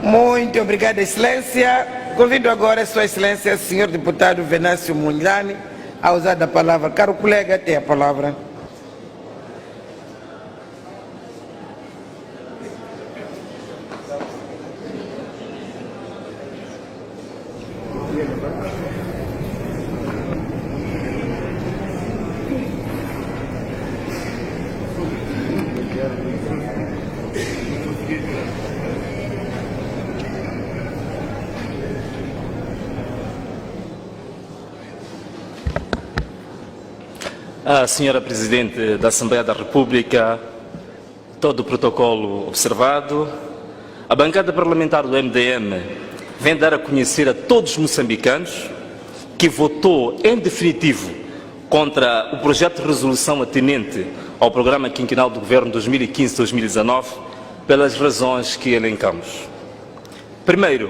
Muito obrigada, Excelência. Convido agora a Sua Excelência, Senhor Deputado Venâncio Mondlane, a usar a palavra. Caro colega, tem a palavra. A senhora Presidente da Assembleia da República, todo o protocolo observado, a bancada parlamentar do MDM vem dar a conhecer a todos os moçambicanos que votou em definitivo contra o projeto de resolução atinente ao Programa Quinquenal do Governo 2015-2019 pelas razões que elencamos. Primeiro,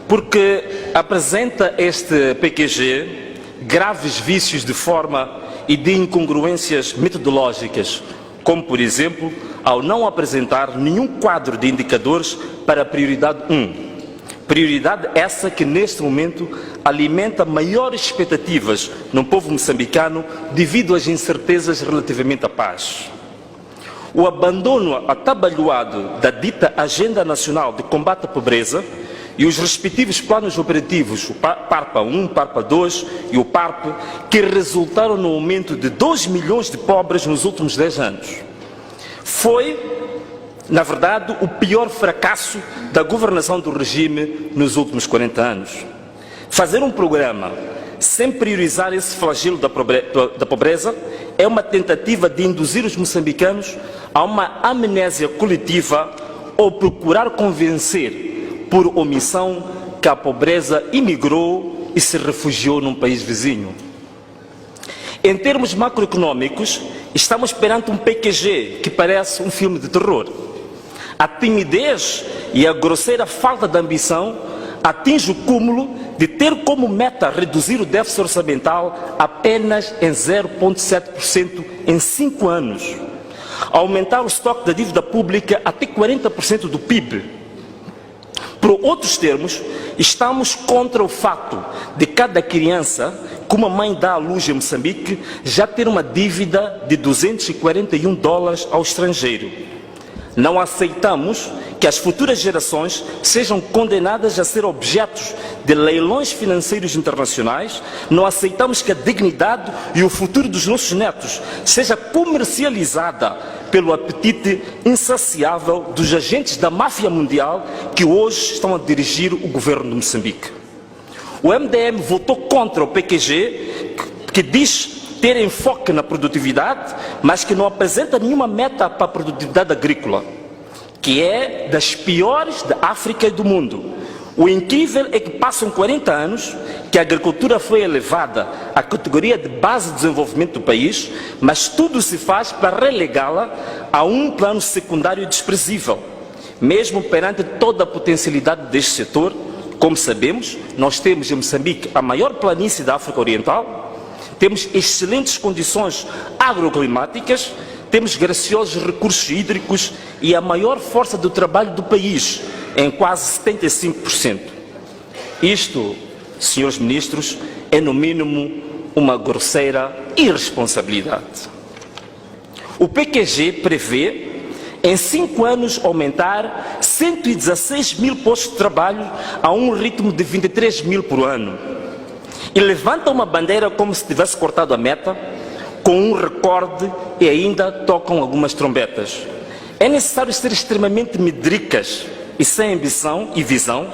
porque apresenta este PQG graves vícios de forma e de incongruências metodológicas, como, por exemplo, ao não apresentar nenhum quadro de indicadores para a prioridade 1. Prioridade essa que, neste momento, alimenta maiores expectativas no povo moçambicano devido às incertezas relativamente à paz. O abandono atabalhoado da dita Agenda Nacional de Combate à Pobreza e os respectivos planos operativos, o PARPA 1, PARPA 2 e o PARP, que resultaram no aumento de 2 milhões de pobres nos últimos 10 anos. Foi, na verdade, o pior fracasso da governação do regime nos últimos 40 anos. Fazer um programa sem priorizar esse flagelo da pobreza é uma tentativa de induzir os moçambicanos a uma amnésia coletiva ou procurar convencer por omissão que a pobreza imigrou e se refugiou num país vizinho. Em termos macroeconômicos, estamos perante um PQG que parece um filme de terror. A timidez e a grosseira falta de ambição atinge o cúmulo de ter como meta reduzir o déficit orçamental apenas em 0,7% em 5 anos, aumentar o estoque da dívida pública até 40% do PIB. Por outros termos, estamos contra o fato de cada criança que uma mãe dá à luz em Moçambique já ter uma dívida de $241 ao estrangeiro. Não aceitamos que as futuras gerações sejam condenadas a ser objetos de leilões financeiros internacionais. Não aceitamos que a dignidade e o futuro dos nossos netos seja comercializada pelo apetite insaciável dos agentes da máfia mundial que hoje estão a dirigir o governo de Moçambique. O MDM votou contra o PQG, que diz ter enfoque na produtividade, mas que não apresenta nenhuma meta para a produtividade agrícola, que é das piores da África e do mundo. O incrível é que passam 40 anos que a agricultura foi elevada à categoria de base de desenvolvimento do país, mas tudo se faz para relegá-la a um plano secundário desprezível. Mesmo perante toda a potencialidade deste setor, como sabemos, nós temos em Moçambique a maior planície da África Oriental, temos excelentes condições agroclimáticas, temos graciosos recursos hídricos e a maior força do trabalho do país, em quase 75%. Isto, senhores ministros, é no mínimo uma grosseira irresponsabilidade. O PQG prevê, em 5 anos, aumentar 116 mil postos de trabalho a um ritmo de 23 mil por ano. E levanta uma bandeira como se tivesse cortado a meta, com um recorde e ainda tocam algumas trombetas. É necessário ser extremamente medricas e sem ambição e visão,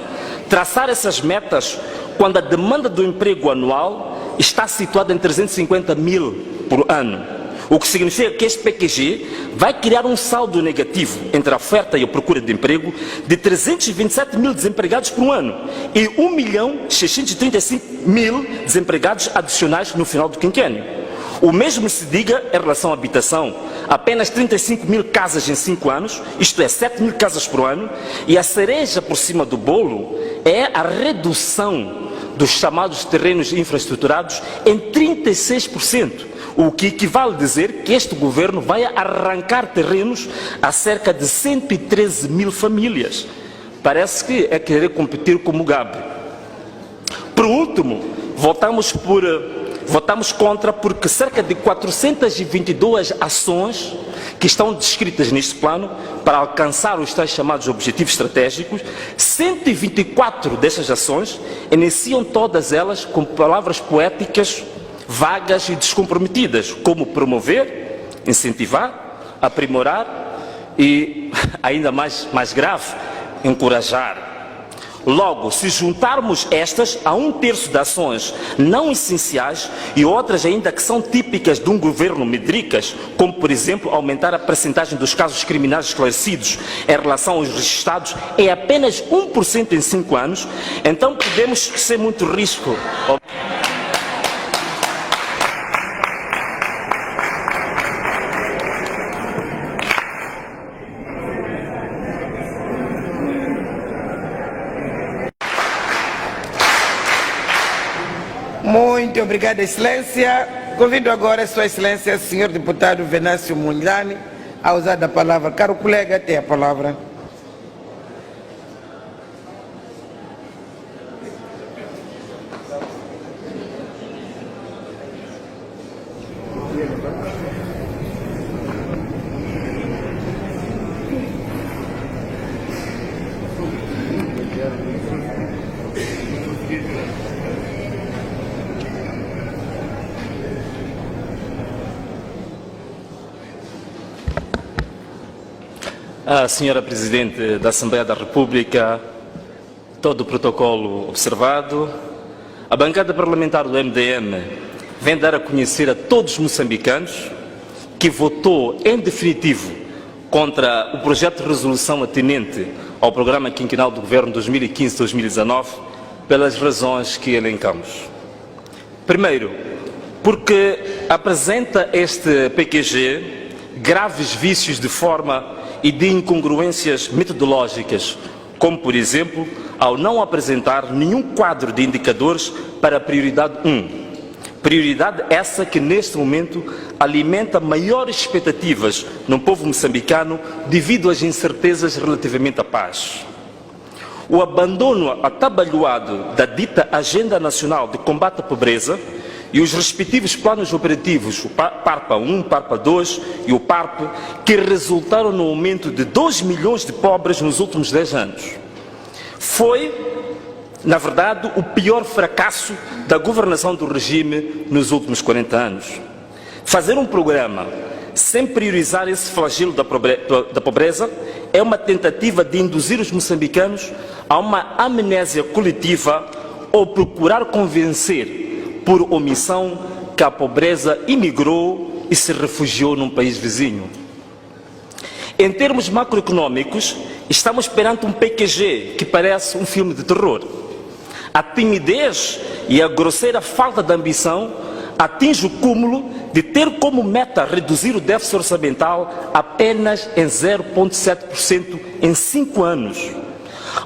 traçar essas metas quando a demanda do emprego anual está situada em 350 mil por ano, o que significa que este PQG vai criar um saldo negativo entre a oferta e a procura de emprego de 327 mil desempregados por ano e 1.635.000 desempregados adicionais no final do quinquênio. O mesmo se diga em relação à habitação, apenas 35 mil casas em 5 anos, isto é, 7 mil casas por ano, e a cereja por cima do bolo é a redução dos chamados terrenos infraestruturados em 36%, o que equivale a dizer que este governo vai arrancar terrenos a cerca de 113 mil famílias. Parece que é querer competir com Mugabe. Por último, votamos contra porque cerca de 422 ações que estão descritas neste plano para alcançar os tais chamados objetivos estratégicos, 124 dessas ações iniciam todas elas com palavras poéticas vagas e descomprometidas, como promover, incentivar, aprimorar e, ainda mais grave, encorajar. Logo, se juntarmos estas a 1/3 de ações não essenciais e outras ainda que são típicas de um governo medricas, como por exemplo aumentar a percentagem dos casos criminais esclarecidos em relação aos registrados em apenas 1% em 5 anos, então podemos ser muito risco. Muito obrigado, Excelência. Convido agora Sua Excelência, Senhor Deputado Venâncio Mondlane, a usar a palavra. Caro colega, tem a palavra. A Senhora Presidente da Assembleia da República, todo o protocolo observado, a bancada parlamentar do MDM vem dar a conhecer a todos os moçambicanos que votou em definitivo contra o projeto de resolução atinente ao Programa Quinquenal do Governo 2015-2019 pelas razões que elencamos. Primeiro, porque apresenta este PQG graves vícios de forma e de incongruências metodológicas, como, por exemplo, ao não apresentar nenhum quadro de indicadores para a prioridade 1. Prioridade essa que, neste momento, alimenta maiores expectativas no povo moçambicano devido às incertezas relativamente à paz. O abandono atabalhoado da dita Agenda Nacional de Combate à Pobreza e os respectivos planos operativos, o PARPA 1, PARPA 2 e o PARP, que resultaram no aumento de 2 milhões de pobres nos últimos 10 anos. Foi, na verdade, o pior fracasso da governação do regime nos últimos 40 anos. Fazer um programa sem priorizar esse flagelo da pobreza é uma tentativa de induzir os moçambicanos a uma amnésia coletiva ou procurar convencer por omissão que a pobreza imigrou e se refugiou num país vizinho. Em termos macroeconômicos, estamos perante um PQG que parece um filme de terror. A timidez e a grosseira falta de ambição atinge o cúmulo de ter como meta reduzir o déficit orçamental apenas em 0,7% em 5 anos,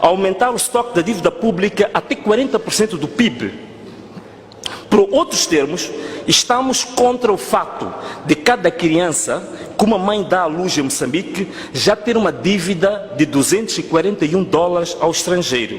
aumentar o estoque da dívida pública até 40% do PIB. Por outros termos, estamos contra o fato de cada criança que uma mãe dá à luz em Moçambique já ter uma dívida de $241 ao estrangeiro.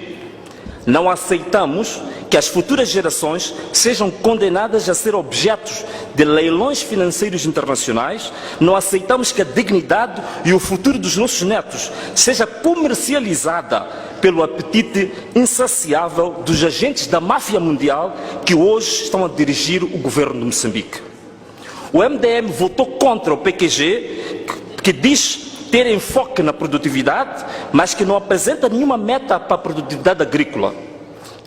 Não aceitamos que as futuras gerações sejam condenadas a ser objetos de leilões financeiros internacionais. Não aceitamos que a dignidade e o futuro dos nossos netos seja comercializada pelo apetite insaciável dos agentes da máfia mundial que hoje estão a dirigir o governo de Moçambique. O MDM votou contra o PQG, que diz ter enfoque na produtividade, mas que não apresenta nenhuma meta para a produtividade agrícola,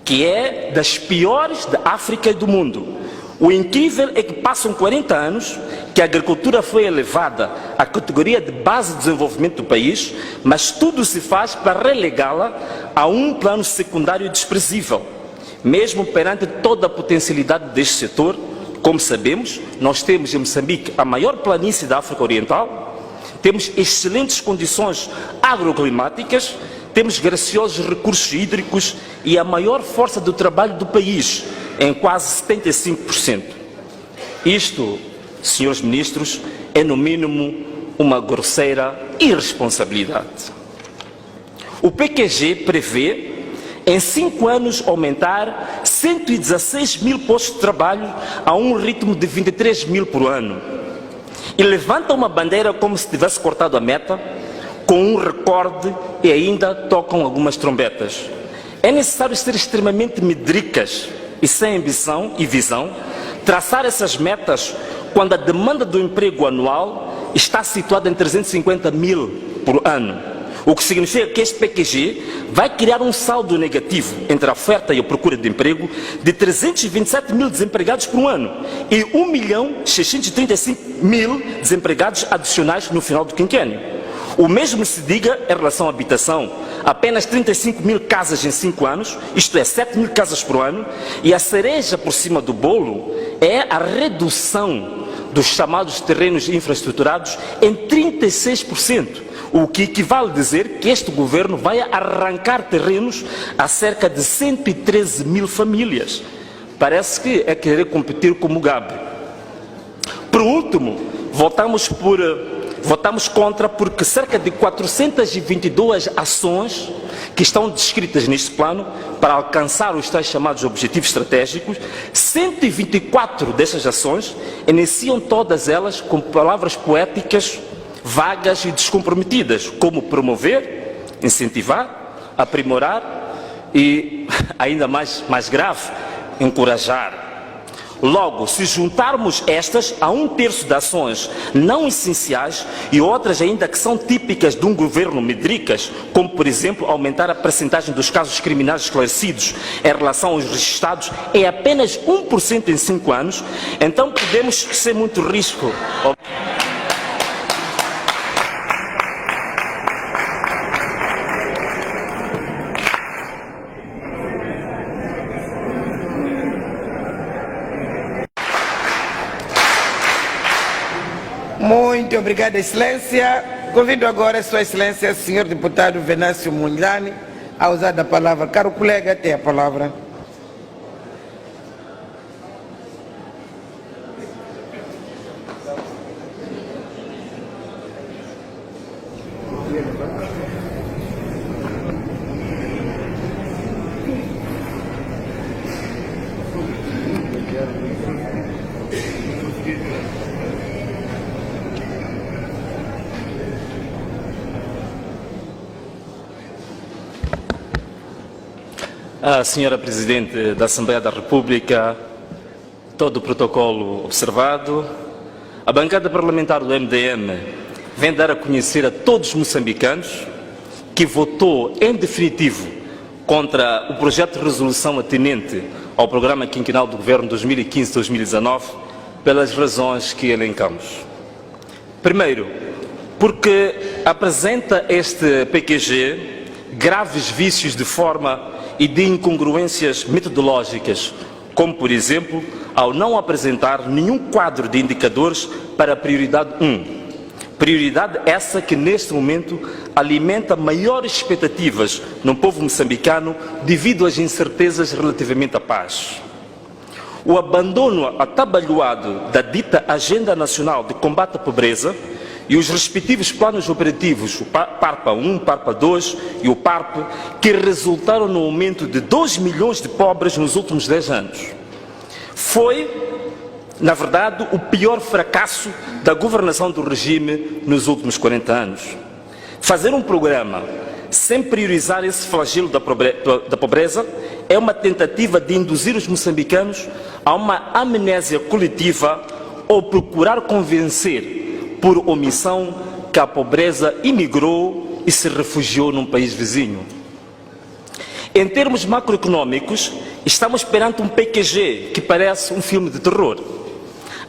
que é das piores da África e do mundo. O incrível é que passam 40 anos que a agricultura foi elevada à categoria de base de desenvolvimento do país, mas tudo se faz para relegá-la a um plano secundário desprezível. Mesmo perante toda a potencialidade deste setor, como sabemos, nós temos em Moçambique a maior planície da África Oriental, temos excelentes condições agroclimáticas, temos graciosos recursos hídricos e a maior força do trabalho do país, em quase 75%. Isto, senhores ministros, é no mínimo uma grosseira irresponsabilidade. O PQG prevê, em 5 anos, aumentar 116 mil postos de trabalho a um ritmo de 23 mil por ano. E levanta uma bandeira como se tivesse cortado a meta, com um recorde, e ainda tocam algumas trombetas. É necessário ser extremamente medricas e sem ambição e visão, traçar essas metas quando a demanda do emprego anual está situada em 350 mil por ano, o que significa que este PQG vai criar um saldo negativo entre a oferta e a procura de emprego de 327 mil desempregados por ano e 1.635.000 desempregados adicionais no final do quinquênio. O mesmo se diga em relação à habitação. Apenas 35 mil casas em 5 anos, isto é, 7 mil casas por ano, e a cereja por cima do bolo é a redução dos chamados terrenos infraestruturados em 36%, o que equivale a dizer que este governo vai arrancar terrenos a cerca de 113 mil famílias. Parece que é querer competir com o Mugabe. Por último, votamos contra porque cerca de 422 ações que estão descritas neste plano para alcançar os tais chamados objetivos estratégicos, 124 dessas ações iniciam todas elas com palavras poéticas vagas e descomprometidas, como promover, incentivar, aprimorar e, ainda mais grave, encorajar. Logo, se juntarmos estas a 1/3 de ações não essenciais e outras ainda que são típicas de um governo medricas, como por exemplo aumentar a percentagem dos casos criminais esclarecidos em relação aos registrados em apenas 1% em 5 anos, então podemos ser muito risco. Muito obrigado, Excelência. Convido agora Sua Excelência, Senhor Deputado Venâncio Mondlane, a usar a palavra. Caro colega, tem a palavra. A Senhora Presidente da Assembleia da República, todo o protocolo observado, a bancada parlamentar do MDM vem dar a conhecer a todos os moçambicanos que votou em definitivo contra o projeto de resolução atinente ao programa quinquenal do Governo 2015-2019 pelas razões que elencamos. Primeiro, porque apresenta este PQG graves vícios de forma e de incongruências metodológicas, como, por exemplo, ao não apresentar nenhum quadro de indicadores para a prioridade 1. Prioridade essa que, neste momento, alimenta maiores expectativas no povo moçambicano devido às incertezas relativamente à paz. O abandono atabalhoado da dita Agenda Nacional de Combate à Pobreza e os respectivos planos operativos, o PARPA 1, PARPA 2 e o PARP, que resultaram no aumento de 2 milhões de pobres nos últimos 10 anos. Foi, na verdade, o pior fracasso da governação do regime nos últimos 40 anos. Fazer um programa sem priorizar esse flagelo da pobreza é uma tentativa de induzir os moçambicanos a uma amnésia coletiva ou procurar convencer por omissão que a pobreza imigrou e se refugiou num país vizinho. Em termos macroeconômicos, estamos perante um PQG que parece um filme de terror.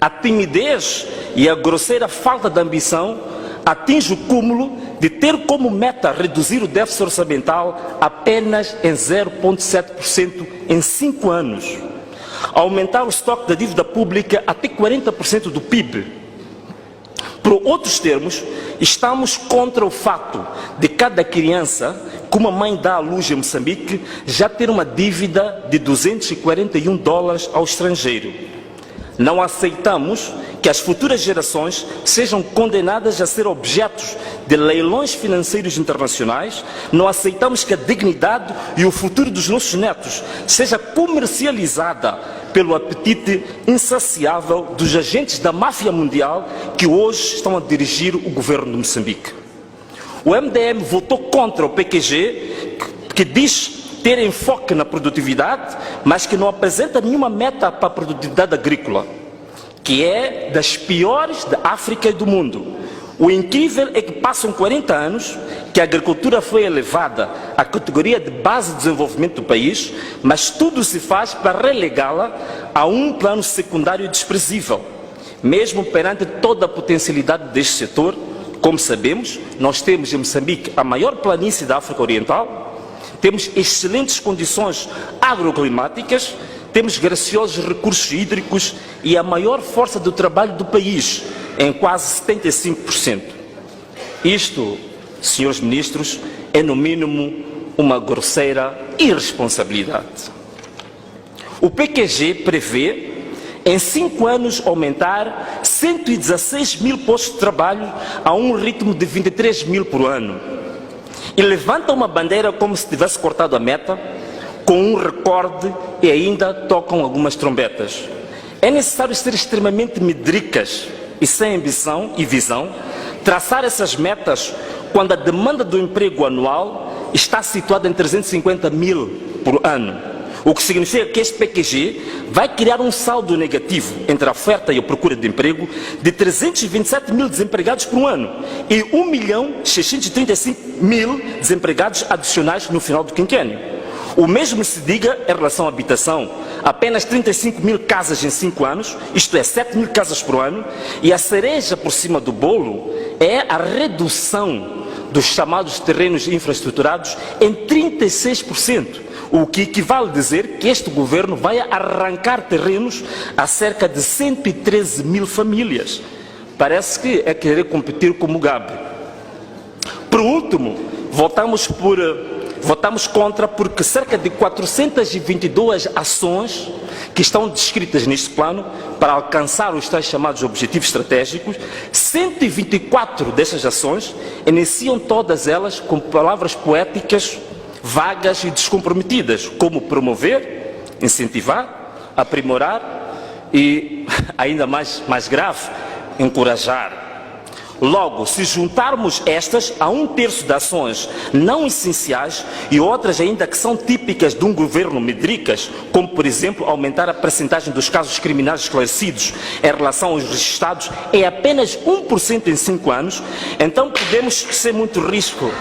A timidez e a grosseira falta de ambição atinge o cúmulo de ter como meta reduzir o déficit orçamental apenas em 0,7% em 5 anos, aumentar o estoque da dívida pública até 40% do PIB. Por outros termos, estamos contra o fato de cada criança que uma mãe dá à luz em Moçambique já ter uma dívida de $241 ao estrangeiro. Não aceitamos que as futuras gerações sejam condenadas a ser objetos de leilões financeiros internacionais. Não aceitamos que a dignidade e o futuro dos nossos netos seja comercializada pelo apetite insaciável dos agentes da máfia mundial que hoje estão a dirigir o governo de Moçambique. O MDM votou contra o PQG, que diz ter enfoque na produtividade, mas que não apresenta nenhuma meta para a produtividade agrícola, que é das piores da África e do mundo. O incrível é que passam 40 anos que a agricultura foi elevada à categoria de base de desenvolvimento do país, mas tudo se faz para relegá-la a um plano secundário desprezível. Mesmo perante toda a potencialidade deste setor, como sabemos, nós temos em Moçambique a maior planície da África Oriental, temos excelentes condições agroclimáticas, temos graciosos recursos hídricos e a maior força do trabalho do país, em quase 75%. Isto, senhores ministros, é no mínimo uma grosseira irresponsabilidade. O PQG prevê, em 5 anos, aumentar 116 mil postos de trabalho a um ritmo de 23 mil por ano. E levanta uma bandeira como se tivesse cortado a meta, com um recorde, e ainda tocam algumas trombetas. É necessário ser extremamente medricas e sem ambição e visão, traçar essas metas quando a demanda do emprego anual está situada em 350 mil por ano. O que significa que este PQG vai criar um saldo negativo entre a oferta e a procura de emprego de 327 mil desempregados por ano e 1.635.000 desempregados adicionais no final do quinquênio. O mesmo se diga em relação à habitação. Apenas 35 mil casas em 5 anos, isto é, 7 mil casas por ano, e a cereja por cima do bolo é a redução dos chamados terrenos infraestruturados em 36%. O que equivale a dizer que este governo vai arrancar terrenos a cerca de 113 mil famílias. Parece que é querer competir com o Mugabe. Por último, votamos contra porque cerca de 422 ações que estão descritas neste plano para alcançar os tais chamados objetivos estratégicos, 124 dessas ações iniciam todas elas com palavras poéticas vagas e descomprometidas, como promover, incentivar, aprimorar e, ainda mais grave, encorajar. Logo, se juntarmos estas a 1/3 de ações não essenciais e outras ainda que são típicas de um governo medricas, como por exemplo aumentar a percentagem dos casos criminais esclarecidos em relação aos registrados em apenas 1% em 5 anos, então podemos ser muito risco.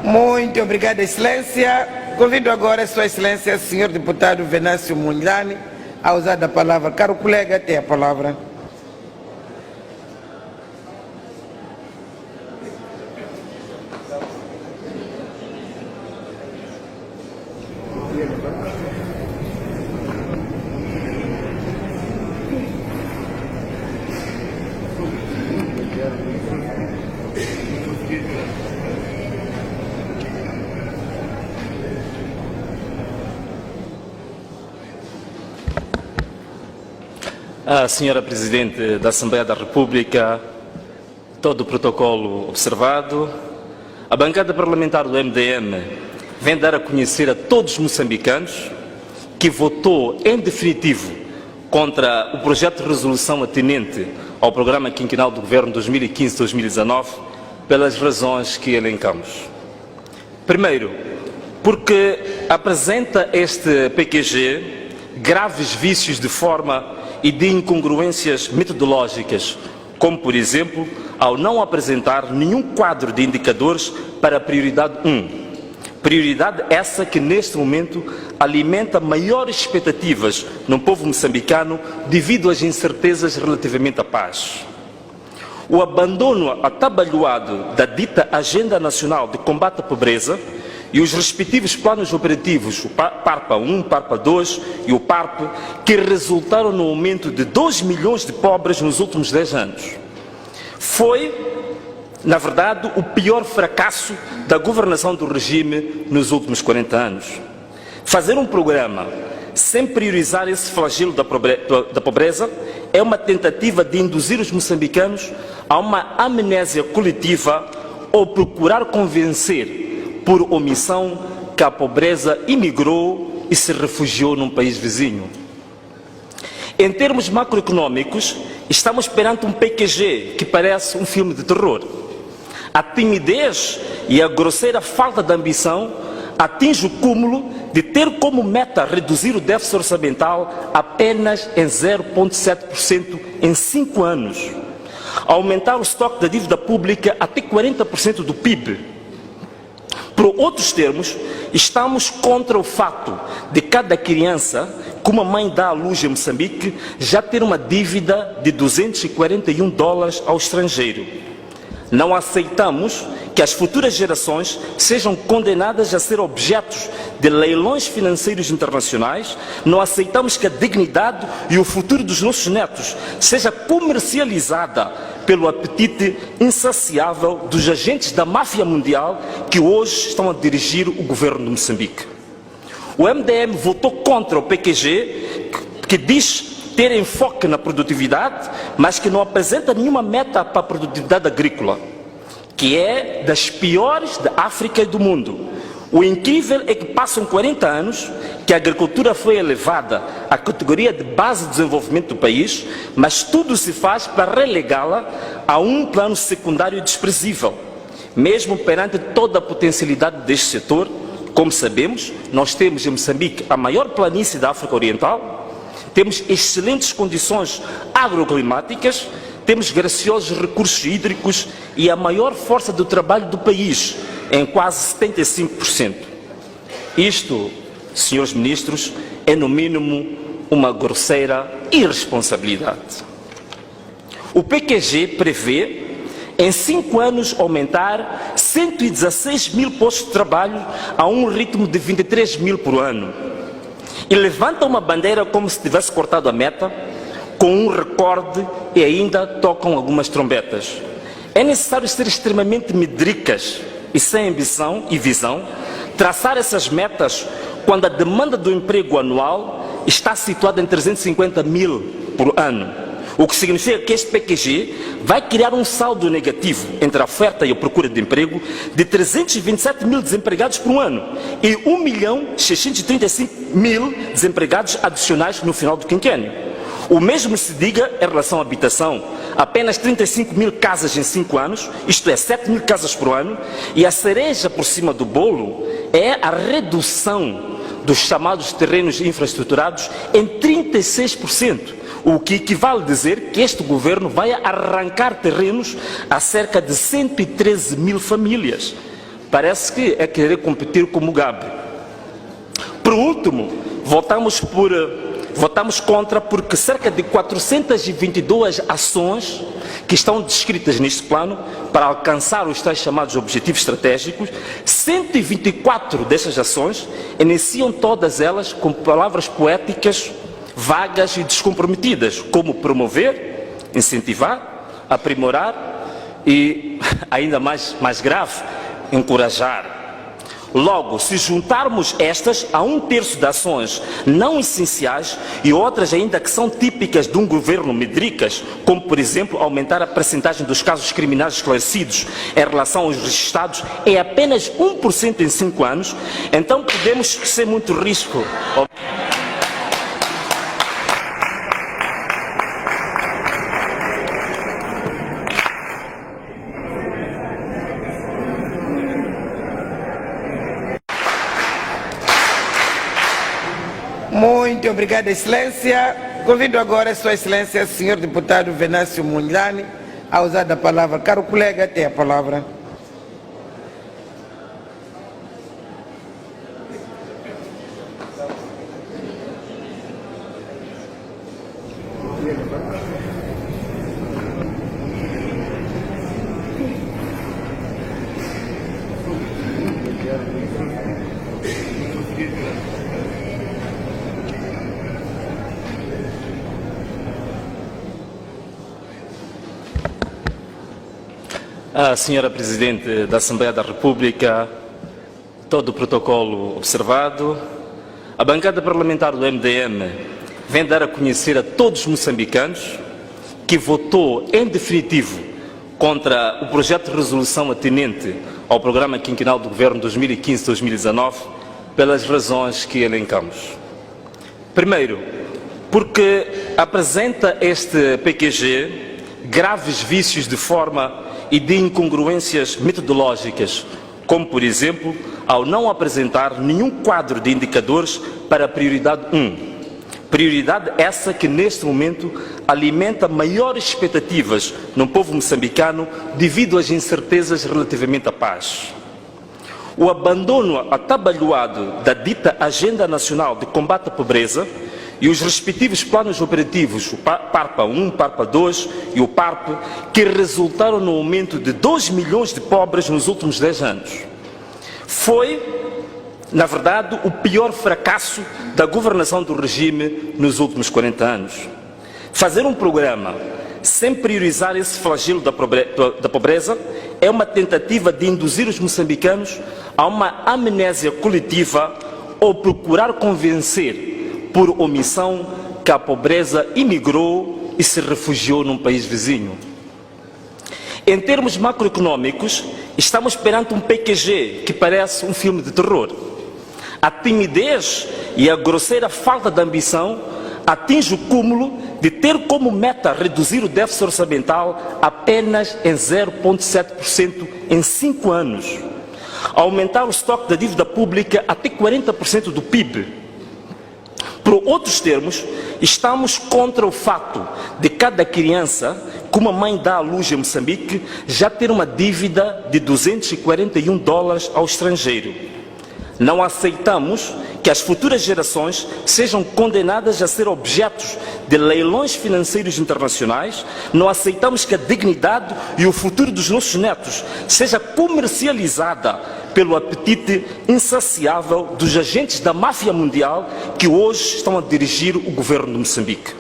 Muito obrigado, Excelência. Convido agora a Sua Excelência, Senhor Deputado Venâncio Mondlane, a usar a palavra. Caro colega, tem a palavra. A senhora Presidente da Assembleia da República, todo o protocolo observado, a bancada parlamentar do MDM vem dar a conhecer a todos os moçambicanos que votou em definitivo contra o projeto de resolução atinente ao programa quinquenal do Governo 2015-2019 pelas razões que elencamos. Primeiro, porque apresenta este PQG graves vícios de forma e de incongruências metodológicas, como, por exemplo, ao não apresentar nenhum quadro de indicadores para a prioridade 1. Prioridade essa que, neste momento, alimenta maiores expectativas no povo moçambicano devido às incertezas relativamente à paz. O abandono atabalhoado da dita Agenda Nacional de Combate à Pobreza e os respectivos planos operativos, o PARPA 1, PARPA 2 e o PARP, que resultaram no aumento de 2 milhões de pobres nos últimos 10 anos. Foi, na verdade, o pior fracasso da governação do regime nos últimos 40 anos. Fazer um programa sem priorizar esse flagelo da pobreza é uma tentativa de induzir os moçambicanos a uma amnésia coletiva ou procurar convencer por omissão que a pobreza imigrou e se refugiou num país vizinho. Em termos macroeconômicos, estamos perante um PQG que parece um filme de terror. A timidez e a grosseira falta de ambição atinge o cúmulo de ter como meta reduzir o déficit orçamental apenas em 0,7% em 5 anos, aumentar o estoque da dívida pública até 40% do PIB. Por outros termos, estamos contra o fato de cada criança que uma mãe dá à luz em Moçambique já ter uma dívida de $241 ao estrangeiro. Não aceitamos que as futuras gerações sejam condenadas a ser objetos de leilões financeiros internacionais. Não aceitamos que a dignidade e o futuro dos nossos netos seja comercializada pelo apetite insaciável dos agentes da máfia mundial que hoje estão a dirigir o governo de Moçambique. O MDM votou contra o PQG, que diz ter enfoque na produtividade, mas que não apresenta nenhuma meta para a produtividade agrícola, que é das piores da África e do mundo. O incrível é que passam 40 anos que a agricultura foi elevada à categoria de base de desenvolvimento do país, mas tudo se faz para relegá-la a um plano secundário desprezível. Mesmo perante toda a potencialidade deste setor, como sabemos, nós temos em Moçambique a maior planície da África Oriental, temos excelentes condições agroclimáticas, temos graciosos recursos hídricos e a maior força do trabalho do país, em quase 75%. Isto, senhores ministros, é no mínimo uma grosseira irresponsabilidade. O PQG prevê, em 5 anos, aumentar 116 mil postos de trabalho a um ritmo de 23 mil por ano. E levanta uma bandeira como se tivesse cortado a meta, com um recorde e ainda tocam algumas trombetas. É necessário ser extremamente medricas e sem ambição e visão, traçar essas metas quando a demanda do emprego anual está situada em 350 mil por ano, o que significa que este PQG vai criar um saldo negativo entre a oferta e a procura de emprego de 327 mil desempregados por ano e 1.635.000 desempregados adicionais no final do quinquênio. O mesmo se diga em relação à habitação. Apenas 35 mil casas em 5 anos, isto é, 7 mil casas por ano, e a cereja por cima do bolo é a redução dos chamados terrenos infraestruturados em 36%, o que equivale a dizer que este governo vai arrancar terrenos a cerca de 113 mil famílias. Parece que é querer competir com Mugabe. Por último, votamos contra porque cerca de 422 ações que estão descritas neste plano para alcançar os tais chamados objetivos estratégicos, 124 dessas ações iniciam todas elas com palavras poéticas, vagas e descomprometidas, como promover, incentivar, aprimorar e, ainda mais grave, encorajar. Logo, se juntarmos estas a 1/3 de ações não essenciais e outras ainda que são típicas de um governo medricas, como por exemplo aumentar a percentagem dos casos criminais esclarecidos em relação aos registrados em apenas 1% em 5 anos, então podemos ser muito risco. Muito obrigado, Excelência. Convido agora Sua Excelência, Senhor Deputado Venâncio Mondlane, a usar a palavra. Caro colega, tem a palavra. A senhora Presidente da Assembleia da República, todo o protocolo observado, a bancada parlamentar do MDM vem dar a conhecer a todos os moçambicanos que votou em definitivo contra o projeto de resolução atinente ao Programa Quinquenal do Governo 2015-2019 pelas razões que elencamos. Primeiro, porque apresenta este PQG graves vícios de forma e de incongruências metodológicas, como, por exemplo, ao não apresentar nenhum quadro de indicadores para a prioridade 1. Prioridade essa que, neste momento, alimenta maiores expectativas no povo moçambicano devido às incertezas relativamente à paz. O abandono atabalhoado da dita Agenda Nacional de Combate à Pobreza e os respectivos planos operativos, o PARPA 1, PARPA 2 e o PARP, que resultaram no aumento de 2 milhões de pobres nos últimos 10 anos. Foi, na verdade, o pior fracasso da governação do regime nos últimos 40 anos. Fazer um programa sem priorizar esse flagelo da pobreza é uma tentativa de induzir os moçambicanos a uma amnésia coletiva ou procurar convencer por omissão que a pobreza imigrou e se refugiou num país vizinho. Em termos macroeconômicos, estamos perante um PQG que parece um filme de terror. A timidez e a grosseira falta de ambição atinge o cúmulo de ter como meta reduzir o déficit orçamental apenas em 0,7% em 5 anos, aumentar o estoque da dívida pública até 40% do PIB. Por outros termos, estamos contra o fato de cada criança que uma mãe dá à luz em Moçambique já ter uma dívida de $241 ao estrangeiro. Não aceitamos que as futuras gerações sejam condenadas a ser objetos de leilões financeiros internacionais. Não aceitamos que a dignidade e o futuro dos nossos netos seja comercializada pelo apetite insaciável dos agentes da máfia mundial que hoje estão a dirigir o governo de Moçambique.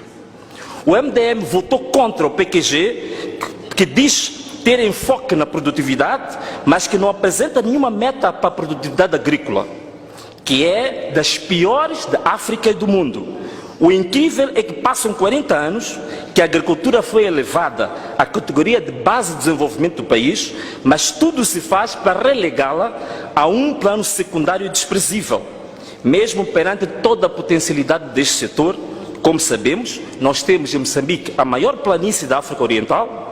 O MDM votou contra o PQG, que diz ter enfoque na produtividade, mas que não apresenta nenhuma meta para a produtividade agrícola, que é das piores da África e do mundo. O incrível é que passam 40 anos que a agricultura foi elevada à categoria de base de desenvolvimento do país, mas tudo se faz para relegá-la a um plano secundário desprezível. Mesmo perante toda a potencialidade deste setor, como sabemos, nós temos em Moçambique a maior planície da África Oriental,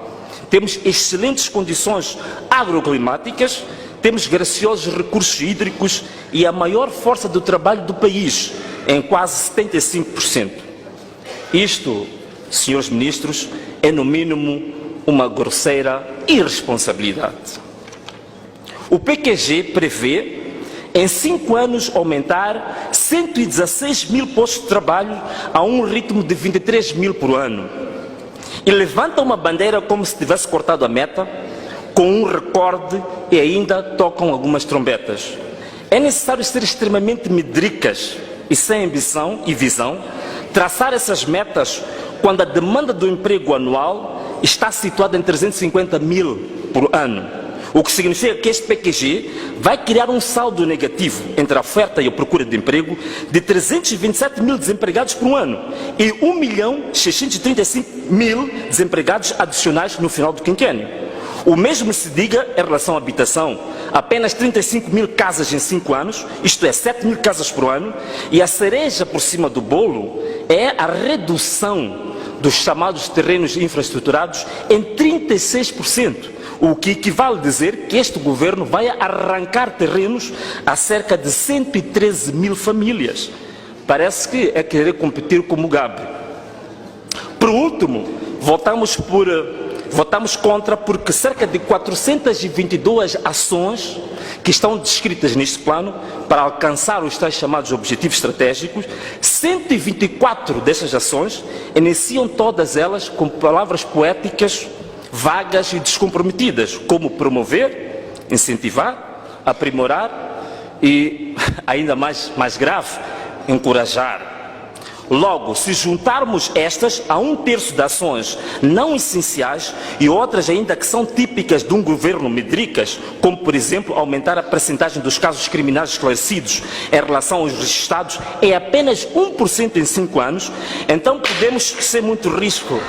temos excelentes condições agroclimáticas, temos graciosos recursos hídricos e a maior força do trabalho do país, em quase 75%. Isto, senhores ministros, é no mínimo uma grosseira irresponsabilidade. O PQG prevê, em 5 anos, aumentar 116 mil postos de trabalho a um ritmo de 23 mil por ano. E levanta uma bandeira como se tivesse cortado a meta, com um recorde e ainda tocam algumas trombetas. É necessário ser extremamente medricas e sem ambição e visão, traçar essas metas quando a demanda do emprego anual está situada em 350 mil por ano. O que significa que este PQG vai criar um saldo negativo entre a oferta e a procura de emprego de 327 mil desempregados por ano e 1.635.000 desempregados adicionais no final do quinquênio. O mesmo se diga em relação à habitação. Apenas 35 mil casas em 5 anos, isto é, 7 mil casas por ano, e a cereja por cima do bolo é a redução dos chamados terrenos infraestruturados em 36%. O que equivale a dizer que este governo vai arrancar terrenos a cerca de 113 mil famílias. Parece que é querer competir com Mugabe. Por último, votamos contra porque cerca de 422 ações que estão descritas neste plano para alcançar os tais chamados objetivos estratégicos, 124 dessas ações iniciam todas elas com palavras poéticas vagas e descomprometidas, como promover, incentivar, aprimorar, e, ainda mais grave, encorajar. Logo, se juntarmos estas a 1/3 de ações não essenciais e outras ainda que são típicas de um governo medricas, como, por exemplo, aumentar a percentagem dos casos criminais esclarecidos em relação aos registrados é apenas 1% em 5 anos, então podemos ser muito risco.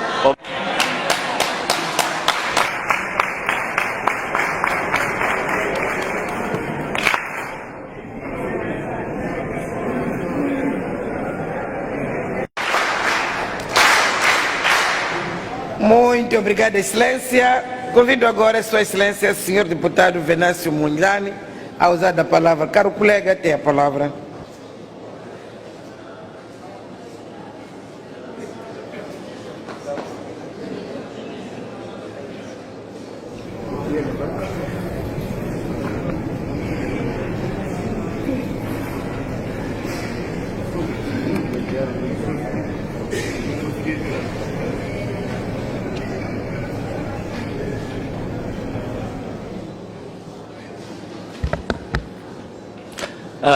Muito obrigado, Excelência. Convido agora a Sua Excelência, Senhor Deputado Venâncio Mondlane, a usar a palavra. Caro colega, tem a palavra.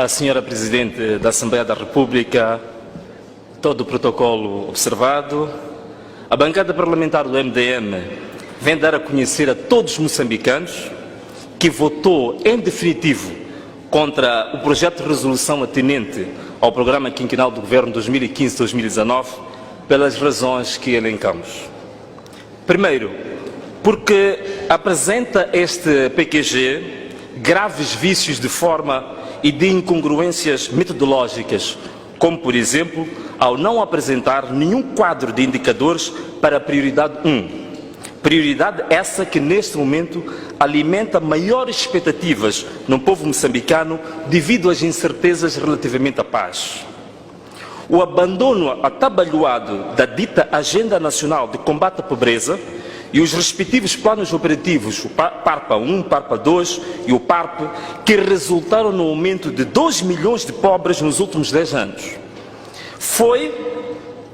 Senhora Presidente da Assembleia da República, todo o protocolo observado, a bancada parlamentar do MDM vem dar a conhecer a todos os moçambicanos que votou em definitivo contra o projeto de resolução atinente ao Programa Quinquenal do Governo 2015-2019 pelas razões que elencamos. Primeiro, porque apresenta este PQG graves vícios de forma e de incongruências metodológicas, como, por exemplo, ao não apresentar nenhum quadro de indicadores para a prioridade 1. Prioridade essa que, neste momento, alimenta maiores expectativas no povo moçambicano devido às incertezas relativamente à paz. O abandono atabalhoado da dita Agenda Nacional de Combate à Pobreza e os respectivos planos operativos, o PARPA 1, PARPA 2 e o PARP, que resultaram no aumento de 2 milhões de pobres nos últimos 10 anos. Foi,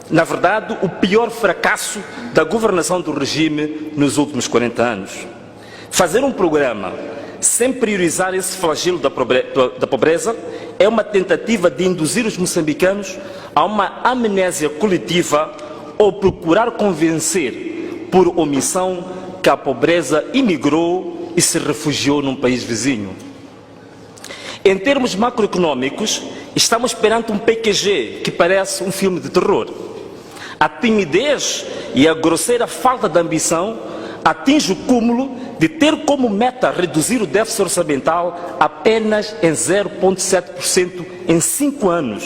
na verdade, o pior fracasso da governação do regime nos últimos 40 anos. Fazer um programa sem priorizar esse flagelo da pobreza é uma tentativa de induzir os moçambicanos a uma amnésia coletiva ou procurar convencer por omissão que a pobreza imigrou e se refugiou num país vizinho. Em termos macroeconômicos, estamos perante um PQG que parece um filme de terror. A timidez e a grosseira falta de ambição atinge o cúmulo de ter como meta reduzir o déficit orçamental apenas em 0,7% em 5 anos,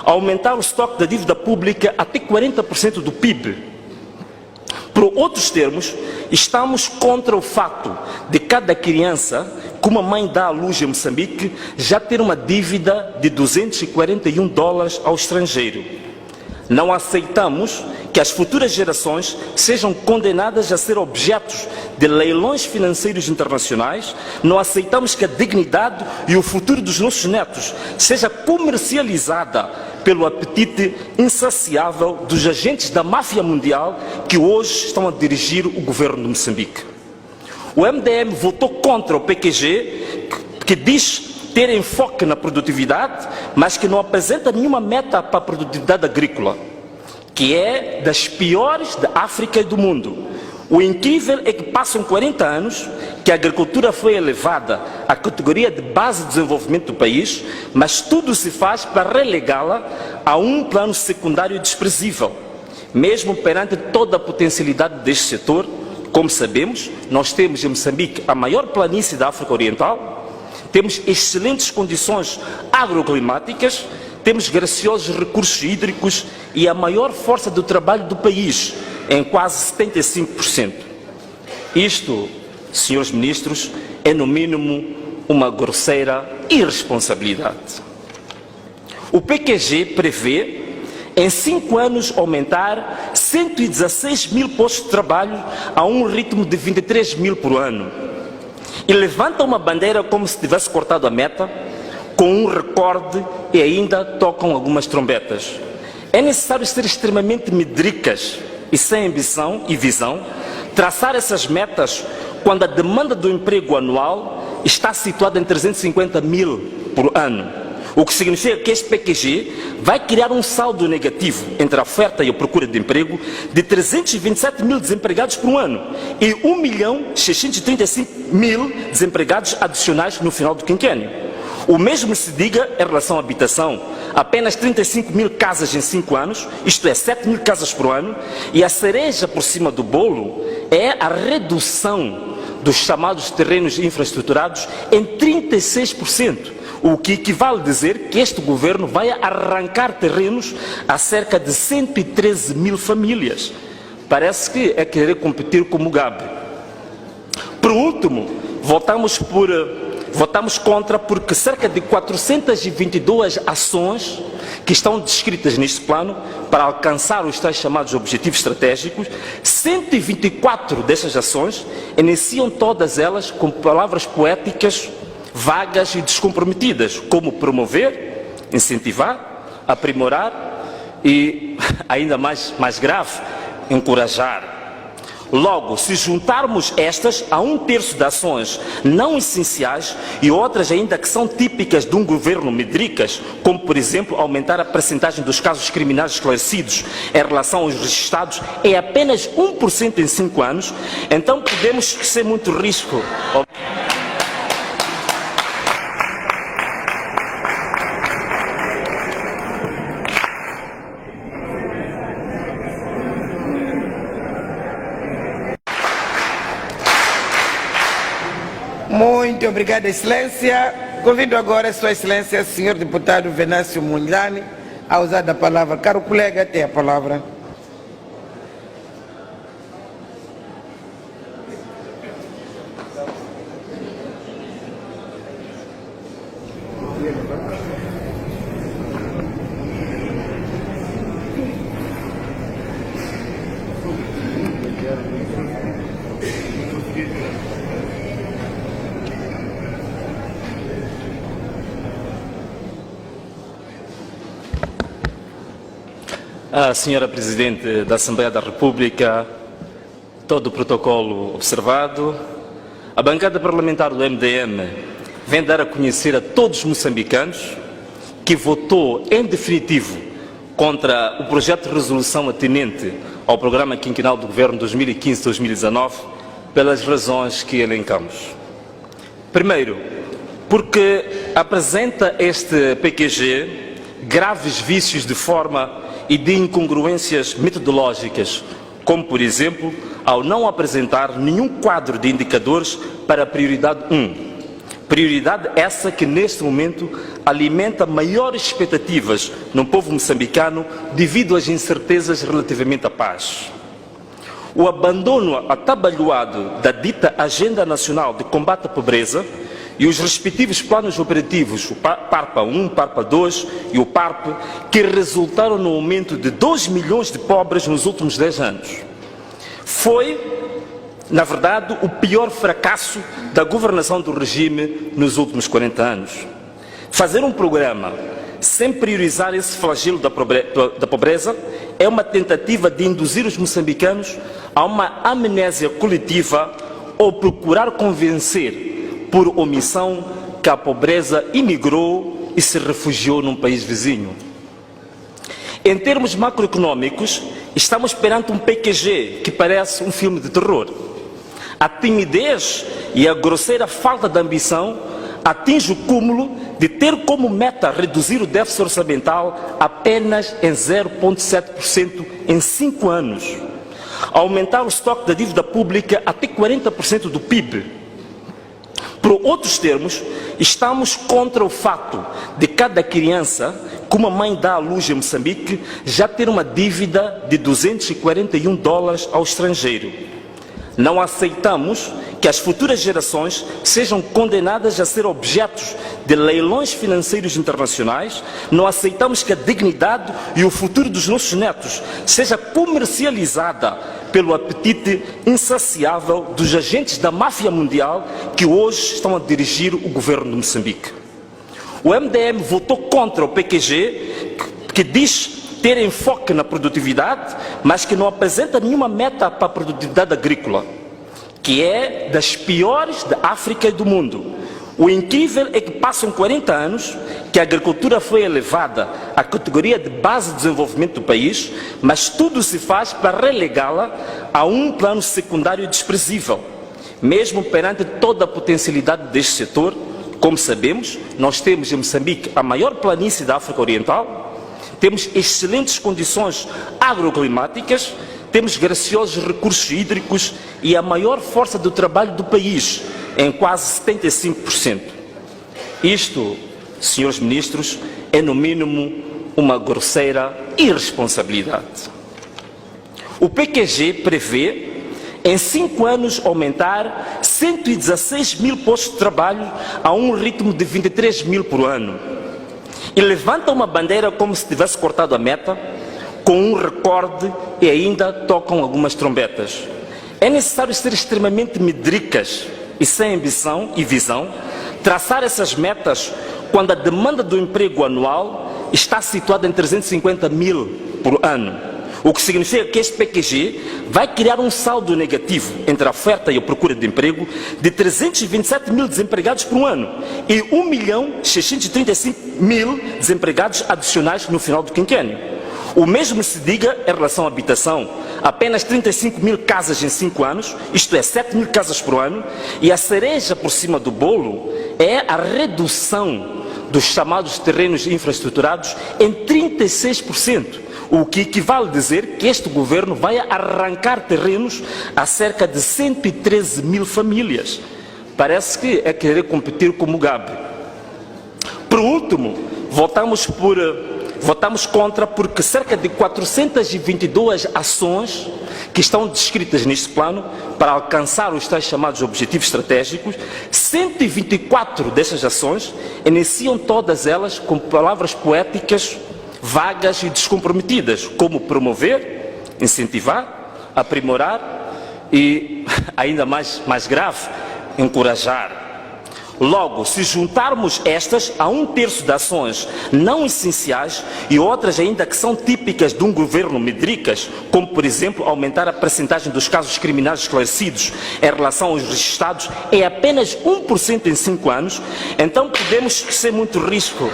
aumentar o estoque da dívida pública até 40% do PIB. Por outros termos, estamos contra o fato de cada criança que uma mãe dá à luz em Moçambique já ter uma dívida de $241 ao estrangeiro. Não aceitamos que as futuras gerações sejam condenadas a ser objetos de leilões financeiros internacionais. Não aceitamos que a dignidade e o futuro dos nossos netos seja comercializada pelo apetite insaciável dos agentes da máfia mundial que hoje estão a dirigir o governo de Moçambique. O MDM votou contra o PQG, que diz ter enfoque na produtividade, mas que não apresenta nenhuma meta para a produtividade agrícola, que é das piores da África e do mundo. O incrível é que passam 40 anos que a agricultura foi elevada à categoria de base de desenvolvimento do país, mas tudo se faz para relegá-la a um plano secundário desprezível. Mesmo perante toda a potencialidade deste setor, como sabemos, nós temos em Moçambique a maior planície da África Oriental, temos excelentes condições agroclimáticas, temos graciosos recursos hídricos e a maior força do trabalho do país, em quase 75%. Isto, senhores ministros, é no mínimo uma grosseira irresponsabilidade. O PQG prevê, em 5 anos, aumentar 116 mil postos de trabalho a um ritmo de 23 mil por ano. E levanta uma bandeira como se tivesse cortado a meta, com um recorde e ainda tocam algumas trombetas. É necessário ser extremamente medricas e sem ambição e visão, traçar essas metas quando a demanda do emprego anual está situado em 350 mil por ano, o que significa que este PQG vai criar um saldo negativo entre a oferta e a procura de emprego de 327 mil desempregados por ano e 1.635.000 desempregados adicionais no final do quinquênio. O mesmo se diga em relação à habitação, apenas 35 mil casas em 5 anos, isto é, 7 mil casas por ano, e a cereja por cima do bolo é a redução dos chamados terrenos infraestruturados em 36%, o que equivale a dizer que este governo vai arrancar terrenos a cerca de 113 mil famílias. Parece que é querer competir com Mugabe. Por último, votamos contra porque cerca de 422 ações que estão descritas neste plano para alcançar os tais chamados objetivos estratégicos, 124 dessas ações iniciam todas elas com palavras poéticas vagas e descomprometidas, como promover, incentivar, aprimorar e, ainda mais grave, encorajar. Logo, se juntarmos estas a 1/3 de ações não essenciais e outras ainda que são típicas de um governo medricas, como por exemplo aumentar a percentagem dos casos criminais esclarecidos em relação aos registrados é apenas 1% em 5 anos, então podemos ser muito risco. Muito obrigado, Excelência. Convido agora Sua Excelência, Senhor Deputado Venâncio Mondlane, a usar a palavra. Caro colega, tem a palavra. Senhora Presidente da Assembleia da República, todo o protocolo observado, a bancada parlamentar do MDM vem dar a conhecer a todos os moçambicanos que votou em definitivo contra o projeto de resolução atinente ao programa quinquenal do Governo 2015-2019 pelas razões que elencamos. Primeiro, porque apresenta este PQG graves vícios de forma e de incongruências metodológicas, como, por exemplo, ao não apresentar nenhum quadro de indicadores para a prioridade 1. Prioridade essa que, neste momento, alimenta maiores expectativas no povo moçambicano devido às incertezas relativamente à paz. O abandono atabalhoado da dita Agenda Nacional de Combate à Pobreza e os respectivos planos operativos, o PARPA 1, PARPA 2 e o PARP, que resultaram no aumento de 2 milhões de pobres nos últimos 10 anos. Foi, na verdade, o pior fracasso da governação do regime nos últimos 40 anos. Fazer um programa sem priorizar esse flagelo da pobreza é uma tentativa de induzir os moçambicanos a uma amnésia coletiva ou procurar convencer por omissão que a pobreza imigrou e se refugiou num país vizinho. Em termos macroeconômicos, estamos perante um PQG que parece um filme de terror. A timidez e a grosseira falta de ambição atinge o cúmulo de ter como meta reduzir o déficit orçamental apenas em 0,7% em 5 anos, aumentar o estoque da dívida pública até 40% do PIB. Por outros termos, estamos contra o fato de cada criança que uma mãe dá à luz em Moçambique já ter uma dívida de $241 ao estrangeiro. Não aceitamos que as futuras gerações sejam condenadas a ser objetos de leilões financeiros internacionais, não aceitamos que a dignidade e o futuro dos nossos netos seja comercializada pelo apetite insaciável dos agentes da máfia mundial que hoje estão a dirigir o governo de Moçambique. O MDM votou contra o PQG, que diz ter enfoque na produtividade, mas que não apresenta nenhuma meta para a produtividade agrícola, que é das piores da África e do mundo. O incrível é que passam 40 anos que a agricultura foi elevada à categoria de base de desenvolvimento do país, mas tudo se faz para relegá-la a um plano secundário desprezível. Mesmo perante toda a potencialidade deste setor, como sabemos, nós temos em Moçambique a maior planície da África Oriental, temos excelentes condições agroclimáticas, temos graciosos recursos hídricos e a maior força do trabalho do país, em quase 75%. Isto, senhores ministros, é no mínimo uma grosseira irresponsabilidade. O PQG prevê, em 5 anos, aumentar 116 mil postos de trabalho a um ritmo de 23 mil por ano. E levanta uma bandeira como se tivesse cortado a meta, com um recorde e ainda tocam algumas trombetas. É necessário ser extremamente medricas e sem ambição e visão, traçar essas metas quando a demanda do emprego anual está situada em 350 mil por ano. O que significa que este PQG vai criar um saldo negativo entre a oferta e a procura de emprego de 327 mil desempregados por ano e 1.635.000 desempregados adicionais no final do quinquênio. O mesmo se diga em relação à habitação. Apenas 35 mil casas em 5 anos, isto é, 7 mil casas por ano, e a cereja por cima do bolo é a redução dos chamados terrenos infraestruturados em 36%, o que equivale a dizer que este governo vai arrancar terrenos a cerca de 113 mil famílias. Parece que é querer competir com o Mugabe. Por último, votamos contra porque cerca de 422 ações que estão descritas neste plano para alcançar os tais chamados objetivos estratégicos, 124 dessas ações iniciam todas elas com palavras poéticas, vagas e descomprometidas, como promover, incentivar, aprimorar e, ainda mais grave, encorajar. Logo, se juntarmos estas a 1/3 de ações não essenciais e outras ainda que são típicas de um governo medricas, como por exemplo aumentar a percentagem dos casos criminais esclarecidos em relação aos registrados em apenas 1% em 5 anos, então podemos ser muito risco.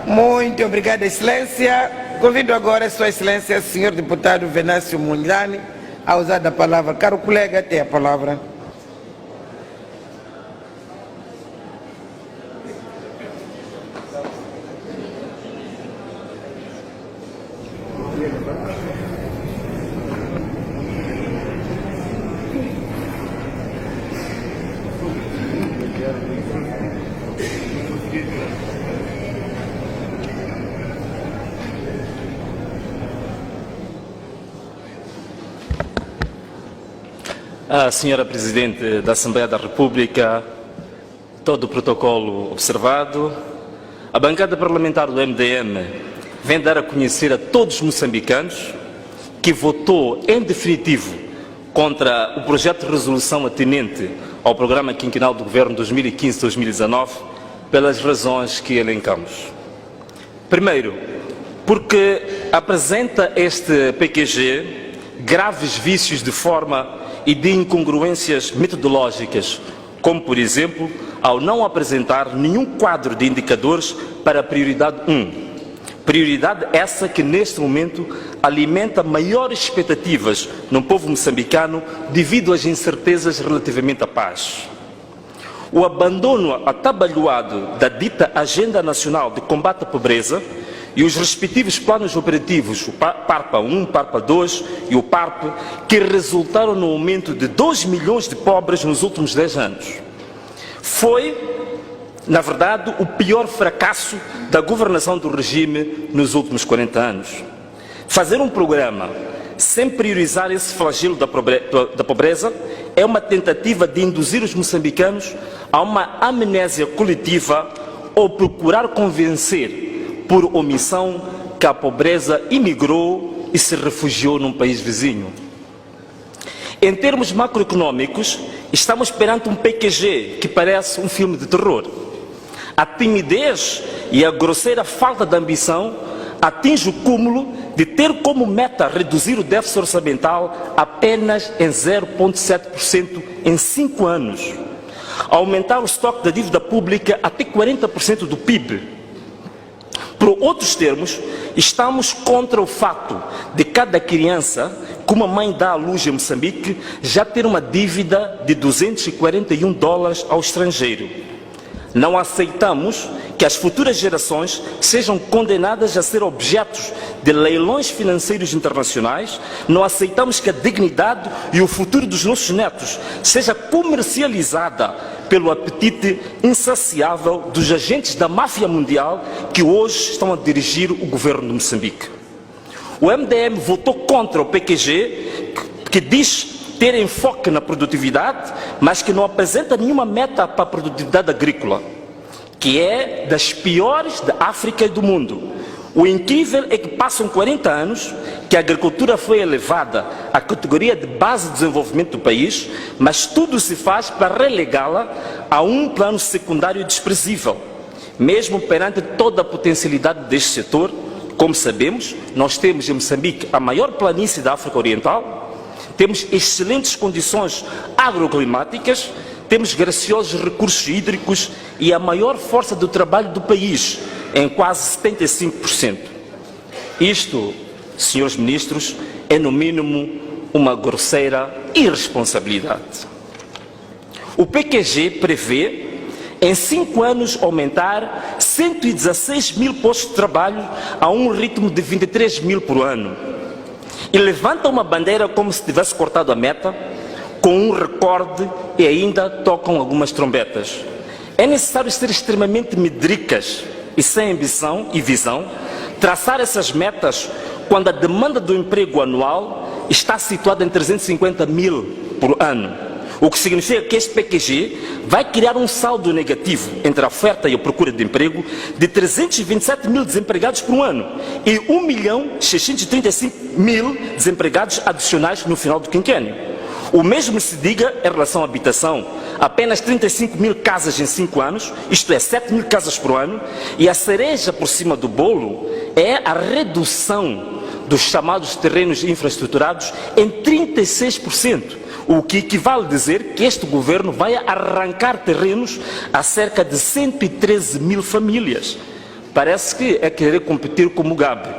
Muito obrigado, Excelência. Convido agora Sua Excelência, Senhor Deputado Venâncio Mondlane, a usar a palavra. Caro colega, tem a palavra. A senhora Presidente da Assembleia da República, todo o protocolo observado, a bancada parlamentar do MDM vem dar a conhecer a todos os moçambicanos que votou em definitivo contra o projeto de resolução atinente ao programa quinquenal do Governo 2015-2019 pelas razões que elencamos. Primeiro, porque apresenta este PQG graves vícios de forma e de incongruências metodológicas, como, por exemplo, ao não apresentar nenhum quadro de indicadores para a prioridade 1. Prioridade essa que, neste momento, alimenta maiores expectativas no povo moçambicano devido às incertezas relativamente à paz. O abandono atabalhoado da dita Agenda Nacional de Combate à Pobreza e os respectivos planos operativos, o PARPA 1, PARPA 2 e o PARP, que resultaram no aumento de 2 milhões de pobres nos últimos 10 anos. Foi, na verdade, o pior fracasso da governação do regime nos últimos 40 anos. Fazer um programa sem priorizar esse flagelo da pobreza é uma tentativa de induzir os moçambicanos a uma amnésia coletiva ou procurar convencer por omissão que a pobreza imigrou e se refugiou num país vizinho. Em termos macroeconômicos, estamos perante um PQG que parece um filme de terror. A timidez e a grosseira falta de ambição atinge o cúmulo de ter como meta reduzir o déficit orçamental apenas em 0,7% em 5 anos, aumentar o estoque da dívida pública até 40% do PIB. Por outros termos, estamos contra o fato de cada criança que uma mãe dá à luz em Moçambique já ter uma dívida de $241 ao estrangeiro. Não aceitamos que as futuras gerações sejam condenadas a ser objetos de leilões financeiros internacionais. Não aceitamos que a dignidade e o futuro dos nossos netos seja comercializada pelo apetite insaciável dos agentes da máfia mundial que hoje estão a dirigir o governo de Moçambique. O MDM votou contra o PQG, que diz ter enfoque na produtividade, mas que não apresenta nenhuma meta para a produtividade agrícola, que é das piores da África e do mundo. O incrível é que passam 40 anos que a agricultura foi elevada à categoria de base de desenvolvimento do país, mas tudo se faz para relegá-la a um plano secundário desprezível. Mesmo perante toda a potencialidade deste setor, como sabemos, nós temos em Moçambique a maior planície da África Oriental, temos excelentes condições agroclimáticas, temos graciosos recursos hídricos e a maior força do trabalho do país, em quase 75%. Isto, senhores ministros, é no mínimo uma grosseira irresponsabilidade. O PQG prevê, em 5 anos, aumentar 116 mil postos de trabalho a um ritmo de 23 mil por ano. E levanta uma bandeira como se tivesse cortado a meta, com um recorde e ainda tocam algumas trombetas. É necessário ser extremamente medricas e sem ambição e visão, traçar essas metas quando a demanda do emprego anual está situada em 350 mil por ano. O que significa que este PQG vai criar um saldo negativo entre a oferta e a procura de emprego de 327 mil desempregados por ano e 1.635.000 desempregados adicionais no final do quinquênio. O mesmo se diga em relação à habitação. Apenas 35 mil casas em 5 anos, isto é, 7 mil casas por ano, e a cereja por cima do bolo é a redução dos chamados terrenos infraestruturados em 36%. O que equivale a dizer que este governo vai arrancar terrenos a cerca de 113 mil famílias. Parece que é querer competir com Mugabe.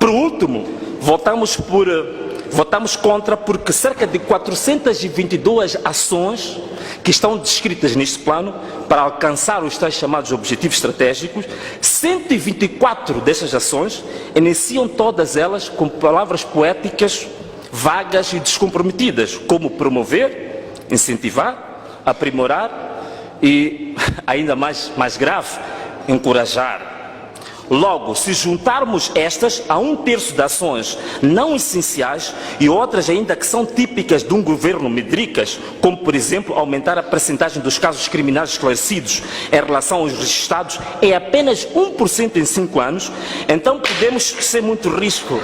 Por último, votamos contra porque cerca de 422 ações que estão descritas neste plano para alcançar os tais chamados objetivos estratégicos, 124 dessas ações iniciam todas elas com palavras poéticas vagas e descomprometidas, como promover, incentivar, aprimorar e, ainda mais grave, encorajar. Logo, se juntarmos estas a 1/3 de ações não essenciais e outras ainda que são típicas de um governo medricas, como por exemplo aumentar a percentagem dos casos criminais esclarecidos em relação aos registrados em apenas 1% em 5 anos, então podemos ser muito risco.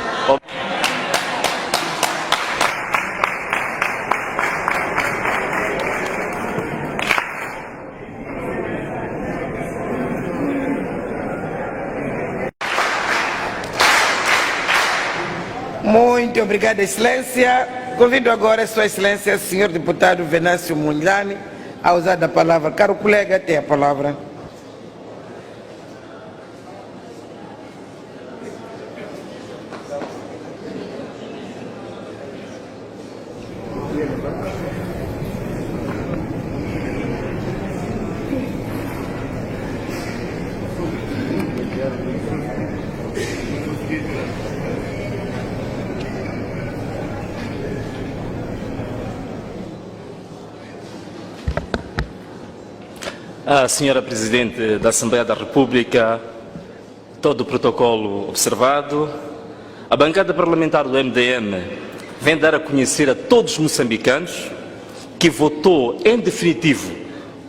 Muito obrigado, Excelência. Convido agora a Sua Excelência, Senhor Deputado Venâncio Mondlane, a usar a palavra. Caro colega, tem a palavra. A senhora Presidente da Assembleia da República, todo o protocolo observado, a bancada parlamentar do MDM vem dar a conhecer a todos os moçambicanos que votou em definitivo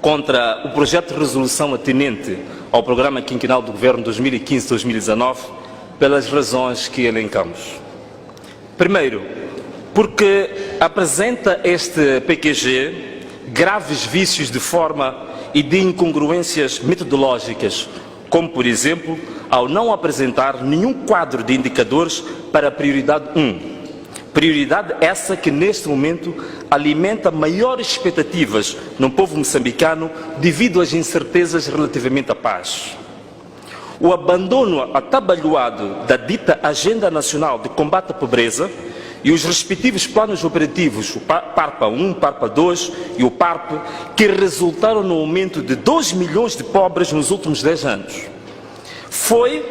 contra o projeto de resolução atinente ao programa quinquenal do Governo 2015-2019 pelas razões que elencamos. Primeiro, porque apresenta este PQG graves vícios de forma e de incongruências metodológicas, como, por exemplo, ao não apresentar nenhum quadro de indicadores para a prioridade 1. Prioridade essa que, neste momento, alimenta maiores expectativas no povo moçambicano devido às incertezas relativamente à paz. O abandono atabalhoado da dita Agenda Nacional de Combate à Pobreza e os respectivos planos operativos, o PARPA 1, PARPA 2 e o PARP, que resultaram no aumento de 2 milhões de pobres nos últimos 10 anos. Foi,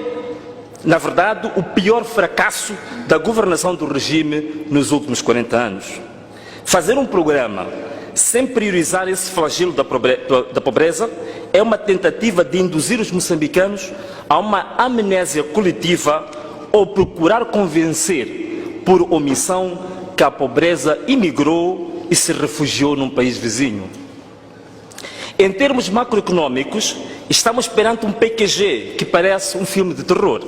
na verdade, o pior fracasso da governação do regime nos últimos 40 anos. Fazer um programa sem priorizar esse flagelo da pobreza é uma tentativa de induzir os moçambicanos a uma amnésia coletiva ou procurar convencer por omissão que a pobreza imigrou e se refugiou num país vizinho. Em termos macroeconômicos, estamos perante um PQG que parece um filme de terror.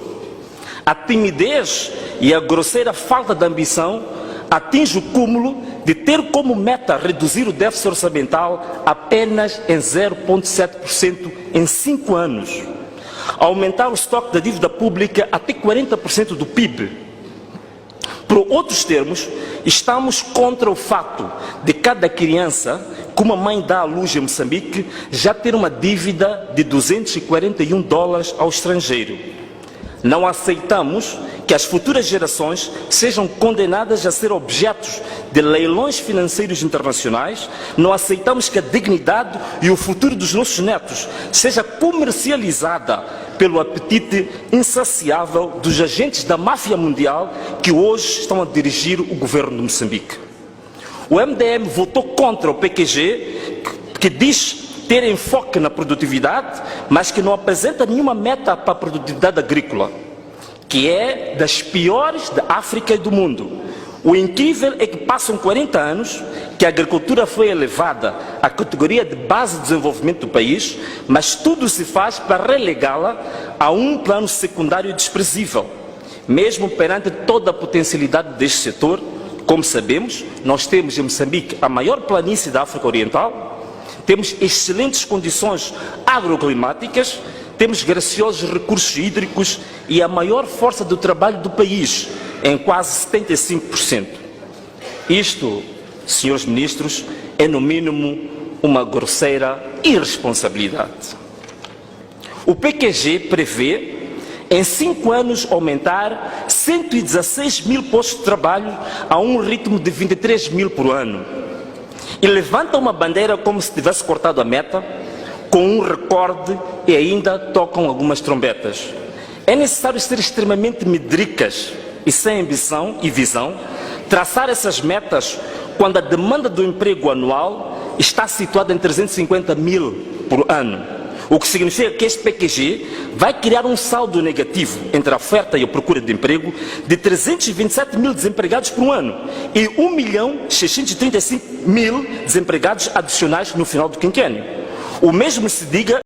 A timidez e a grosseira falta de ambição atinge o cúmulo de ter como meta reduzir o déficit orçamental apenas em 0,7% em 5 anos, aumentar o estoque da dívida pública até 40% do PIB. Por outros termos, estamos contra o fato de cada criança que uma mãe dá à luz em Moçambique já ter uma dívida de $241 ao estrangeiro. Não aceitamos que as futuras gerações sejam condenadas a ser objetos de leilões financeiros internacionais. Não aceitamos que a dignidade e o futuro dos nossos netos seja comercializada pelo apetite insaciável dos agentes da máfia mundial que hoje estão a dirigir o governo de Moçambique. O MDM votou contra o PQG, que diz ter enfoque na produtividade, mas que não apresenta nenhuma meta para a produtividade agrícola, que é das piores da África e do mundo. O incrível é que passam 40 anos que a agricultura foi elevada à categoria de base de desenvolvimento do país, mas tudo se faz para relegá-la a um plano secundário desprezível. Mesmo perante toda a potencialidade deste setor, como sabemos, nós temos em Moçambique a maior planície da África Oriental, temos excelentes condições agroclimáticas, temos graciosos recursos hídricos e a maior força do trabalho do país, em quase 75%. Isto, senhores ministros, é no mínimo uma grosseira irresponsabilidade. O PQG prevê, em 5 anos, aumentar 116 mil postos de trabalho a um ritmo de 23 mil por ano. E levanta uma bandeira como se tivesse cortado a meta, com um recorde e ainda tocam algumas trombetas. É necessário ser extremamente medricas e sem ambição e visão, traçar essas metas quando a demanda do emprego anual está situada em 350 mil por ano. O que significa que este PQG vai criar um saldo negativo entre a oferta e a procura de emprego de 327 mil desempregados por ano e 1.635.000 desempregados adicionais no final do quinquênio. O mesmo se diga